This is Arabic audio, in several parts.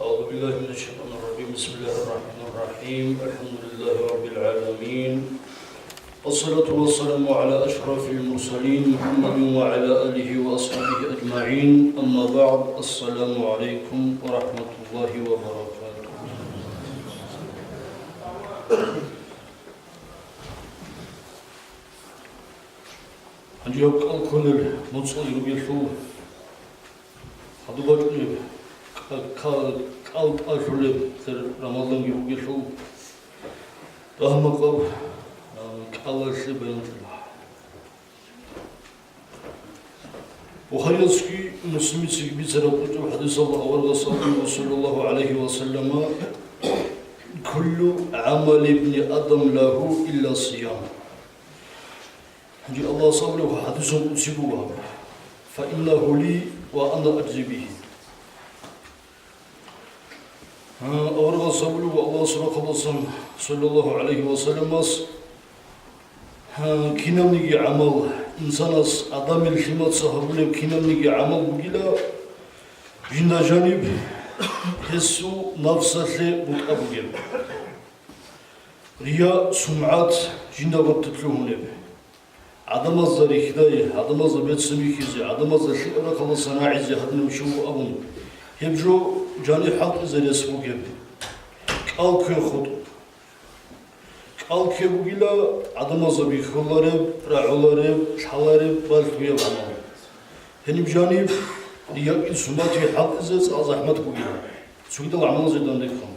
أعوذ بالله من الشيطان الرجيم بسم الله الرحمن الرحيم الحمد لله رب العالمين والصلاة والسلام على أشرف المرسلين محمد وعلى آله وأصحابه أجمعين أما بعد السلام عليكم ورحمة الله وبركاته أنجيب كل المتصل يرجو هذا بجنب كالت أشرب رمضان يوجشوا رحمة الله كالله سبحانه وتعالى وخيرسكي مسلمي سيبي سرقت حديث الله ورسوله صلى الله عليه وسلم كل عمل ابن آدم له إلا الصيام الله صبره حديث أسيبه فإنه لي وأنا أجزي به أورغ صبره الله صلى الله عليه وسلم كنامني عمل إنسان آدم الخيمات صحابه كنامني عمل بقيلا جند جانب حسو نفسه متقبل ريا سمعات جند بتطلعون عدم الزري خداية عدم الزبيت سمي كيزي عدم الزري أنا خلاص صناعي زي هذا نمشي أبون يبجو جاني حق زي اسمه جب كالك خد كالك بقيلا عدم الزبي خلارب رعولارب حلارب بالفيا بعمل هني بجانب ريا سمعتي حق زي أزحمت بقيلا سويت العمل زي دندكم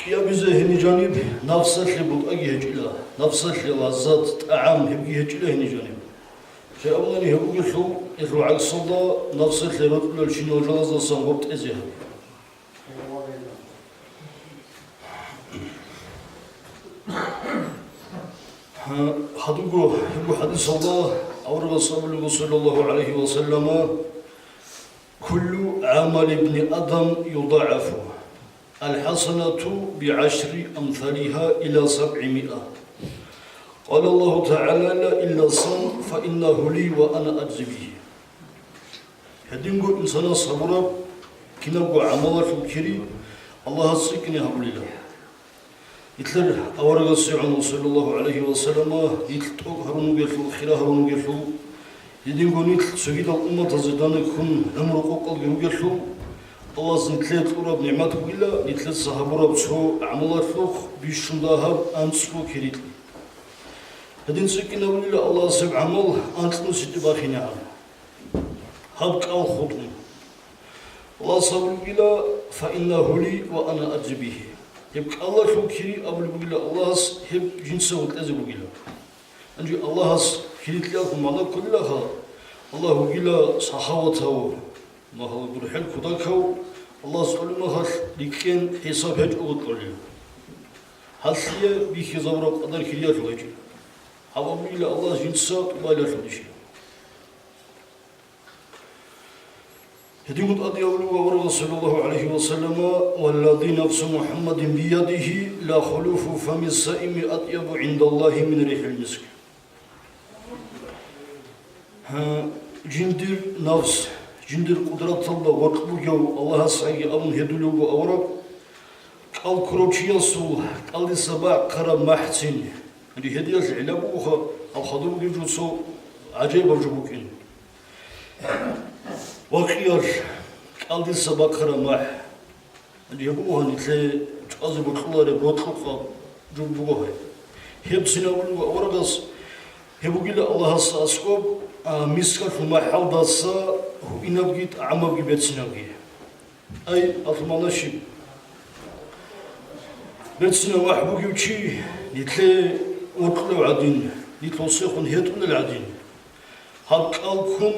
يا بزه هني جانب نفس اللي بقى يهجلا نفس اللي لذات طعام هبقي يهجلا هني جانب شيء أولاني هبقي شو يروح على الصلاة نفس اللي رتبه الشنو جلسة صنبت إزيه هذوكو حديث الله أو رسول صلى الله عليه وسلم كل عمل ابن آدم يضاعفه الحسنة بعشر أمثالها إلى 700 قال الله تعالى لا إلا صم فإنه لي وأنا أجزي به هدينكو إنسان صبرا كنبو عملات الكري الله سيكني هبلله يتلر أورغ السيعون صلى الله عليه وسلم يتلتوك هرونو بيرلو خيرا هرونو بيرلو يدينكو نيتل سويد الأمة تزيدانكم عمرقو قلقو بيرلو الله زنتلت ورب نعمته إلا نتلت صحابة رب سو عملات لوخ بيشندها أنسلو كريت هدين سكينة ولله الله سب عمل أنتلو ستباخين عام هبك الخطم الله صبر إلا فإنه لي وأنا أجزي به يبقى الله شو كري أبو بقيلا الله هب جنسه وتأذي بقيلا أنجي الله كريت لكم على كلها الله بقيلا صحاوته ما هو برحل كذاكو الله سبحانه ما هو لكن حساب هج أقول هل هي بخزارة قدر كريات وجه هذا بيلا الله جنسات وما لا شيء هديمت أدي أولو صلى الله عليه وسلم والذي نفس محمد بيده لا خلوف فم السائم أطيب عند الله من ريح المسك جندر نفس جندر قدرة الله وقبوجو الله سعي أمن هدولو أورب قال كروتشياسو قال السبع قرا محسن اللي هدياش علبوها الخضر يجوسو عجيب جبوكين وخيار قال السبع قرا مح اللي يبوها نتلي تأذب الخلار بروتخلقا جبوها هبسنا أورغس هبوكيل الله سأسكوب مسكت ما حوضاسا هو إنبجيت عمبجي بيتسنبجي أي أطمناشي بيتسنا وحبوجي وشي نتلي وطلع عدين نتوصيخون هيتون العدين هاد قالكم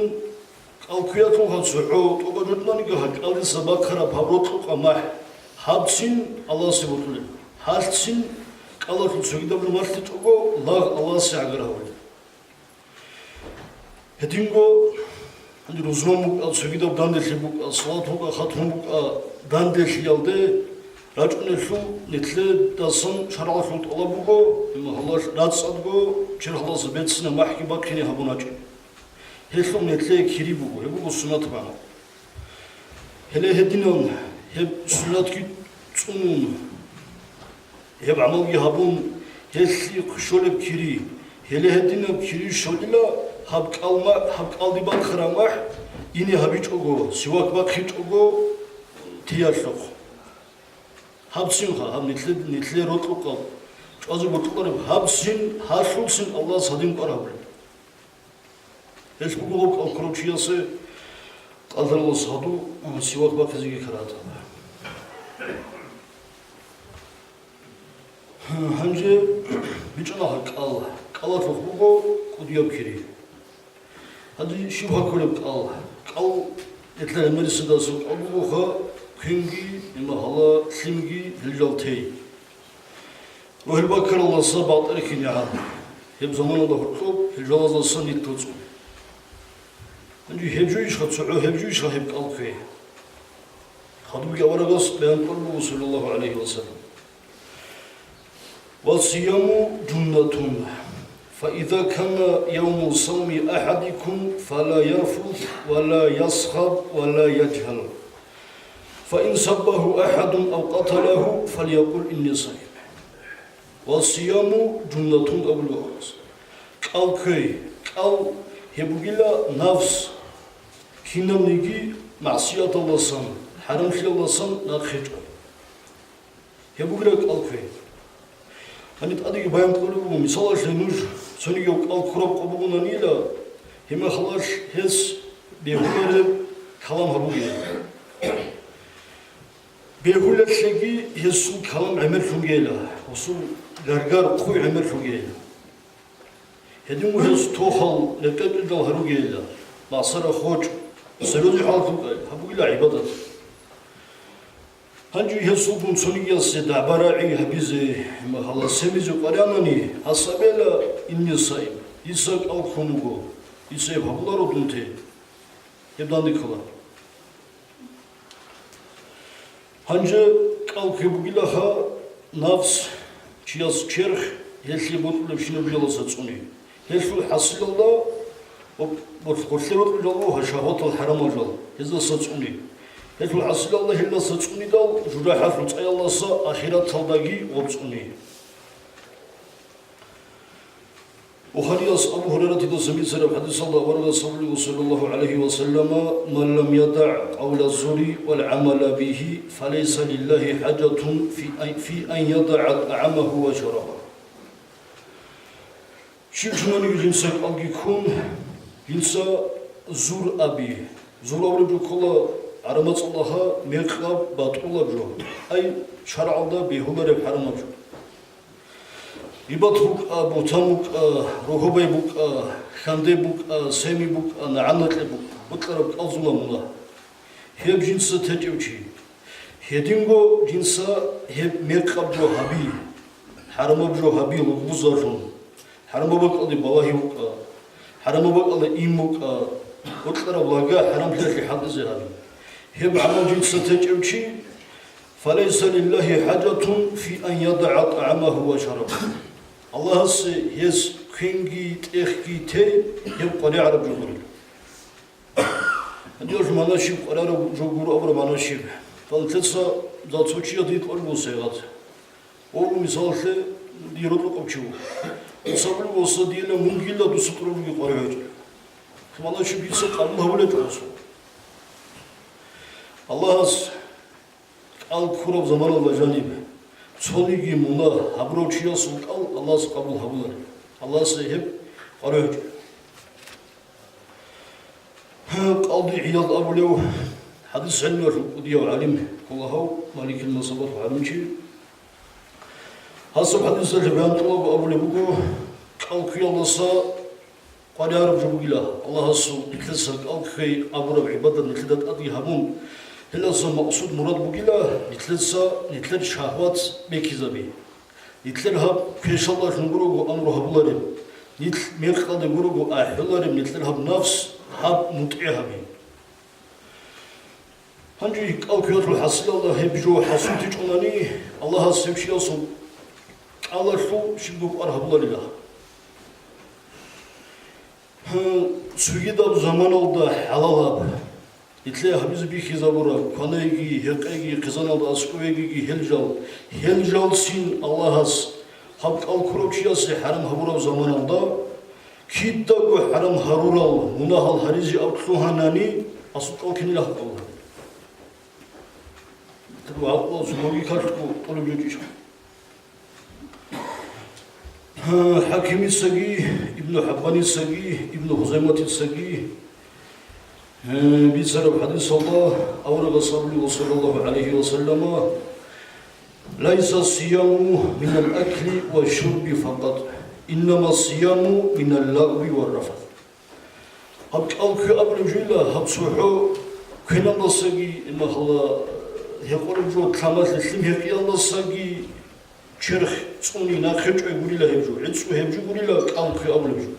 قالكياتون هاد سعود وقدرنا نجا هاد قال السباق خراب هبروتو قماح هادسين الله سبحانه هادسين قالوا تسويدا بالمرتبة الله سيعجره هدينغو عند رزمه السويدا بداندش بوك الصلاة هو خاتم بوك داندش يالده رجل نشو نتلي داسم شرع شوت الله بوكو إما الله رأس أدغو شر الله زبيتسنا محكي باكيني هبوناجي هيشلون نتلي كيري بوكو هبوكو سنة تبعنا hele hedinan hep sünnet ki tsunun hep amal ki habun hesli şöyle kiri hele hedinan kiri şöyle hab kaldi bak kıramah yine habiç ogo sivak bak hiç ogo tiyaşok habsin ham nitle rotlu kal azı botlarım habsin haşulsun Allah sadin parabl es bu okroçiyası Allahu sadu sivak bak fiziği karata Hangi birçok hak Allah çok bu kudiyap kiri hadi şu hakkılık Allah kal etler emerisi de su Allah'a küngi mahala simgi hiljaltey Ruhul bakır Allah'a batır ki ya hep zaman Allah hukuk hiljalazası nitutsu Hangi hevcuiş hatsu hevcuiş hep kalkı hadi bir avaragas beyan kılbu sallallahu aleyhi ve sellem والصيام جنة فإذا كان يوم صوم أحدكم فلا يرفث ولا يصخب ولا يجهل فإن سبه أحد أو قتله فليقل إني صائم والصيام جنة أو الوغاز قال كي قال هبوغيلا نفس كينام نيجي معصية الله صن حرام في الله صن ناخج هبوغيلا قال كي Hani adı bayan kolu misal şenuj sonu yok al kurab qabuna nila hema xalaş hes behuler kalam habu behuler şegi hesu kalam amel fugela usul gargar qoy amel fugela hedim bu hes tohal lekat dal haru gela basara xoç selozi halq habu ila ibadat Hangi hesubun soniyası da bara'i habize mahala semizu qaranani hasabela inni sayım İsa al-Kumugo İsa habular odunte yebdan dikala Hangi kalkı bu gilaha nafs çiyas çerh hesli botlu şunu bilala satsuni heslu hasilalla o koşlevot bilala haşavat al-haram ajal hezda satsuni Heslu hasilallah illa satsuni dal juraha futay Allah'sa ahiret taldagi otsuni. O hadis Abu Hureyre de Semih Serap hadis sallallahu aleyhi ve sellem men lem yada' qawla zuri vel amala bihi feleysa lillahi hacetun fi en yada'a ta'amahu ve şarabahu. Şirkmanı yüzünsek algikun insa zur abi. Zur abi kola Aramat Allah'a meqab batula bro. Ay şar'da behular haram bro. İbat buk butamuk ruhubay buk khande buk semi buk na'anat buk butlarab azlamula. Hep cinsi tecevçi. Hedingo cinsa hep meqab bro habi. Haram bro habi buzarun. Haram bak ali bawahi buk. Haram bak ali imuk butlarab laga haram tlaki hadiz habi. Hep amal cinsi tecevçi فَلَيْسَ لِلَّهِ حَاجَةٌ فِي أَنْ يَدَعَ طَعَمَهُ وَشَرَبَهُ Allah'sı hez kengi tehki te hep qali arab jogurul Diyor manaşib arab joguru abra manaşib Faltetsa zatsochiya dit olbu segat O misalse dirotlu qopchu Sabul olsa diyelim mungilla dusutrugi qarayot Manaşib ise qabul havle olsun Allah'ız al kurab zaman Allah janib sonigi muna habrochiya sulqal Allah qabul habular Allah hep qarayot qaldi iyad abulev hadis sanyor diyor alim Allahu malikul nasabat alimchi hasab hadisler beyan talab abulev bu qalqi Allahsa qarayarib jubila Allah su ikisal qalqi aburab ibadat nitlat adi hamun Hillasa maqsud murad bugila nitler şahvat bekizabi. Nitler hab peşallah nurugu amru habularim. Nitl meqadı nurugu ahularim nitler hab nafs hab mut'ihabi. Hangi kalkıyorul hasilallah hep jo hasuti çonani Allah'a sevşiyasun. Allah şu şimdi arhabularıyla. Suyida zaman oldu halal abi. ითლე ჰაბიზ ბიხი ზაბურა ქანაიგი ჰეყეგი ყიზანალ ასკუეგი ჰელჯალსინ ალლაჰას ჰაბ კალქუროჩიასე ჰარამ ჰაბურა ზამანალდა ქიდდაგო ჰარამ ჰარურალ მუნაჰალ ჰარიზი ავტლუჰანანი ასუკალქინი ლაჰყალა თბო აპლოს მოგიქართკუ პოლიბიჭიშ حكيم السقي ابن حبان السقي ابن خزيمة السقي بسبب حديث الله أورد صلى الله عليه وسلم ليس الصيام من الأكل والشرب فقط إنما الصيام من اللغو والرفث هب أوك أبل جيلا هب سوحو كنا السقي إما الله يقول جو كلامات السلم هي الله السقي شرخ صوني ناخج غوريلا هبجو عصو هبجو غوريلا قالكو أبلجو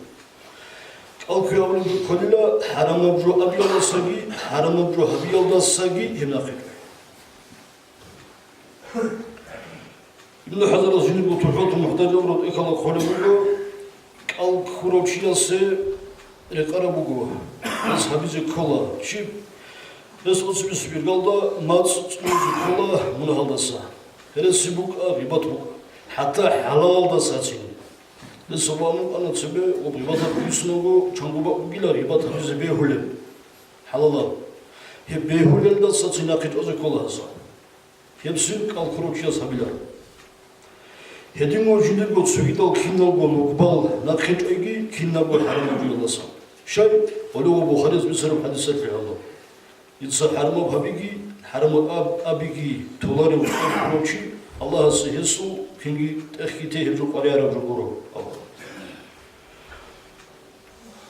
قالكو أبلجو كللا حرام أبجو أبيض السقي حرام أبجو أبيض السقي هم ناخج ابن حجر الزنيب وتحوط محتاج أورد إكلا خلبو قالكو روشياسه رقربو بس حبيز كولا شيب بس أصبح سبيرغالدا ماتس كولا من هالدسا هرسي بوك غيبات بوك حتى حلال دا ساتين لسوانو أنا تسبي وغيبات بيسنوغو چانغوبا بيلا غيبات بيز بيهولن حلالا هي بيهولن دا ساتين أكيد أزي كولا هسا هبسين كالكروكيا سابيلا هديمو جندو تسويدال كينالغو نوكبال ناخيج أيجي كينالغو حرام جيلاسا شاي ولو بخاريز بسرب حديثات الله يتصل حرام بابيجي حرام أبيجي تولاري وكروكي الله سيهسو كينجي تأخيته هجو قريارا جغورو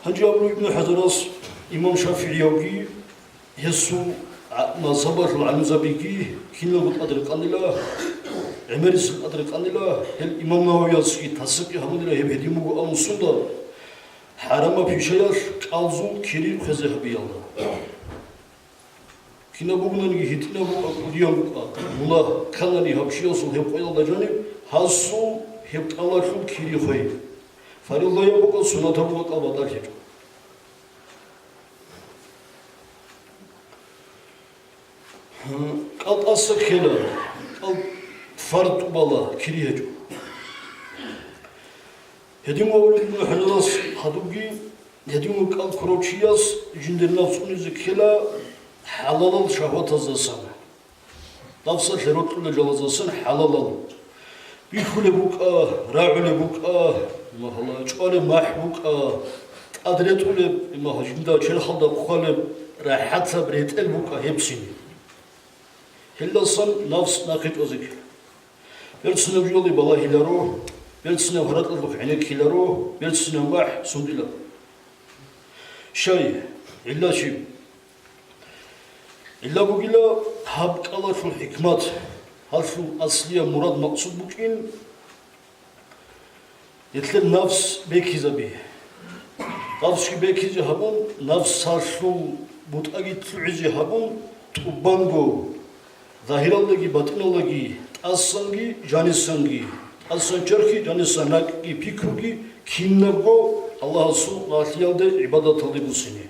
هنجي أبو ابن حجراس إمام شافعي يوكي هسو مذهبات العنزبيكي كينا قد أدرك عن الله عمرس أدرك عن الله الإمام نووي يسكي تسكي هم الله يبهديمو أمسوندا حرام في شيء كالزو كيري خزه بي الله كنا بقولنا نيجي هتنا بقوليان ملا كلاني هبشياسو هب قيل دجاني هاسو هب كلاشو كيري خوي فريضة يبقى سنة تبقى قبضة كير قال أصل كلا قال فرد بالا كيري هجو هديم أولي ابن حجراس هدوغي هديم قال كروتشياس جندنا سوني زكلا حلال شهوات الزسان تفصل شروط كل جلازسان حلال بيخول بوكا راعل بوكا ما الله شقال ماح بوكا أدريت ولا ما هجمدا شل خلدا بخال راحت بريت البوكا هبسيني هلا صن نفس ناقد أزك بيرتسنا بجولي بالله هلارو بيرتسنا هرات الله عينك هلارو بيرتسنا ماح سندلا شيء إلا شيء إلا بقيلا هب الله شو الحكمات هل شو أصلية مراد مقصود بكين يتلي نفس بيكيزا به نفس بيكيزا هبون نفس شو بوتأجي تلعزي هبون تبانغو ظاهرا لقي باطنا لقي أصلاً جانسانجي أصلاً جرخي جانساناكي بيكروكي كينغو الله سو لاتيال ده عبادة طلبوسيني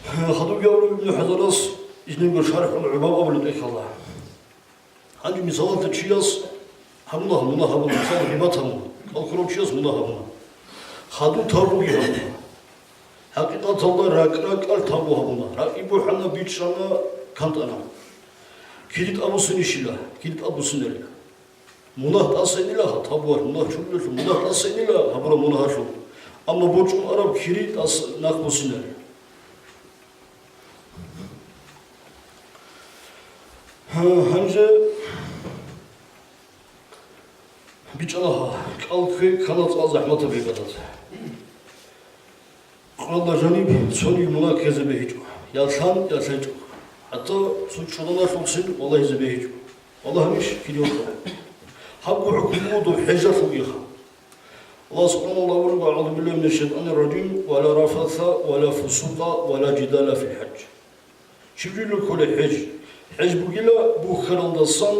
هذا يقول ابن حجراس إذن شرح العباب أول ذلك الله عندي مثال تشياس همنا مثال عبادة همنا الكروتشياس همنا هذا تابوي همنا حقيقة الله راك التابو همنا راكبو حنا بيتشانا كانتنا كيدت أبو سنيشلا كيدت أبو سنيلا مناه تاسينيلا تابوار مناه شغل مناه تاسينيلا هبرا مناه شو أما بوجو أراب كيريت أس ناقبو سنيلا هنجة بيجالها كالكي كانت زحمة بيبادات قرآن جانب سوري مناكزة بيجو يالشان يالشيجو حتى سوتشونا شوكسين والله يزبيجو والله مش كيليون حبوا حكومة حجة فوقيها الله سبحانه وتعالى أعوذ بالله من الشيطان الرجيم ولا رفث ولا فسوق ولا جدال في الحج شبريل كل حج حج بقيلا بوخران دسان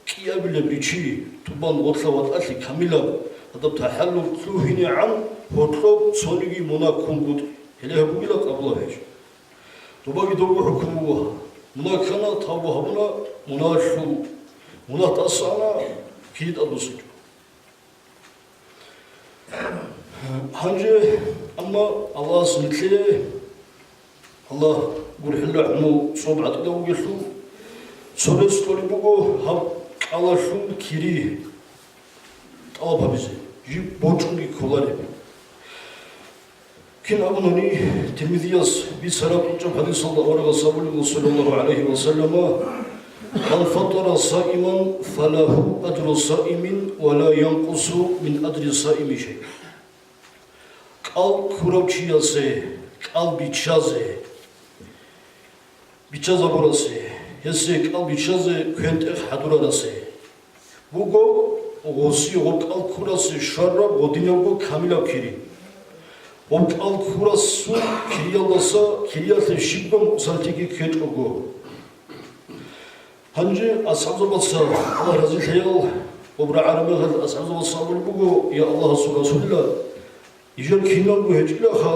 كيا بالبريتشي تبان وطلوات أكل كاملة هذا تحلل تلوهني عن وطلب صوني مناكم بود هله بقيلا قبله هيش تبغي دوبه حكموها منا كنا تابوها منا مناشو منا تصانا كيد أدوسج هنجي أما الله سنتلي الله قول حلا عمو صوب عتقدا وقلو سورس تولي بقو هم على شو كيري طلبها بزي جيب بوجوني كولاري كن أبنوني تلميذياس بسراب جم حديث الله صلى الله عليه وسلم من فطر صائما فله أجر صائم ولا ينقص من أجر صائم شيء قال كروتشياسه قال بيتشازه بيتشازه براسه هسه قال بيتشازه كنت حضوراسه بوغو غوسي قال كوراسه شرب ودينوغو كاملا كيري قال كوراسو كيريالاسا كيريالته شيبم سالتيكي كيتوغو هنجي أصحابنا الله رضي الله وبرع عربي هذا أصحابنا الصابر بقول يا الله رسول الله يجر كينال بهجلا خا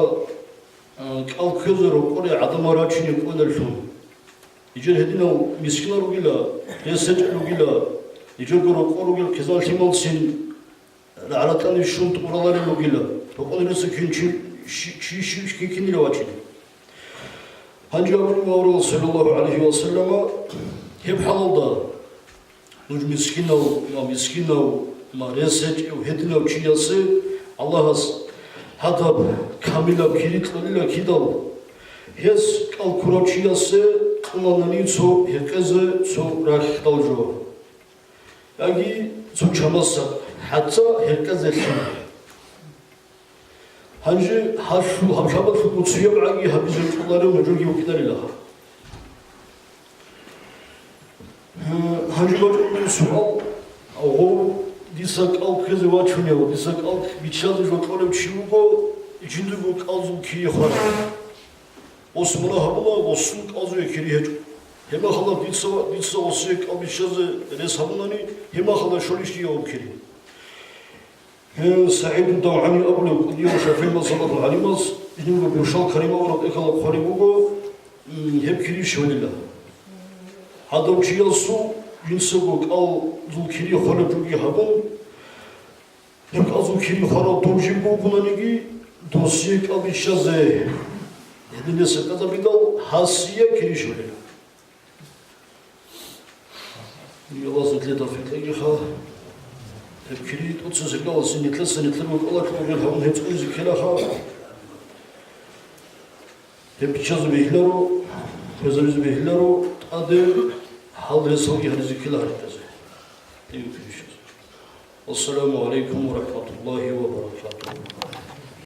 قال كذا رقولي عدم راتشني قول الفم يجر هدينا مسكنا رجلا يسجل رجلا يجر رقول رجلا كذا تيمال سين على تاني شون تقولنا رجلا رقول الناس كينشي شي كيني لواتشني هنجي أقول صلى الله عليه وسلم hep halalda nuj miskinov ma reseç ev hedinav çiyası Allah'as hatab kamila kiritlila kidal hes kal kuroçiyası kılanani so herkese so rahdaljo yani so çamasa hatta herkese hangi haşu hamşabat futbolcuya bagi habizin çulları mucugi ukidarilah hangi bir sual o disak al kızı vaçunya o disak al biçadı jokolem çivugo içinde bu kalzu ki yapar osmana habla osun kalzu ekiri hiç hema hala bitsa osek al biçadı resabunani hema hala şoliş diye okiri سعيد الدوعني أبو اليوم شافين ما صلى الله عليه وسلم إنه بيشال كريمة ورد إكلا قريبوغو هب كري شوليلا هذا وشيلسو ينسبوك أو ذو كري خرج بيجي هبون هب أزو كري خرج توجيبو بنانيجي دوسيك أبي شازه هذا نسق هذا بدال حاسية كري شوليلا يلا زدلي دافيت لقيها hep kilit 30 yıl senetler bu kadar çok havun hep özü kelaha hep çözüm ihlaro çözüm ihlaro adı hal resogi hadizi kela hareketi diyor. Esselamu aleyküm ve rahmetullahi ve berekatuhu.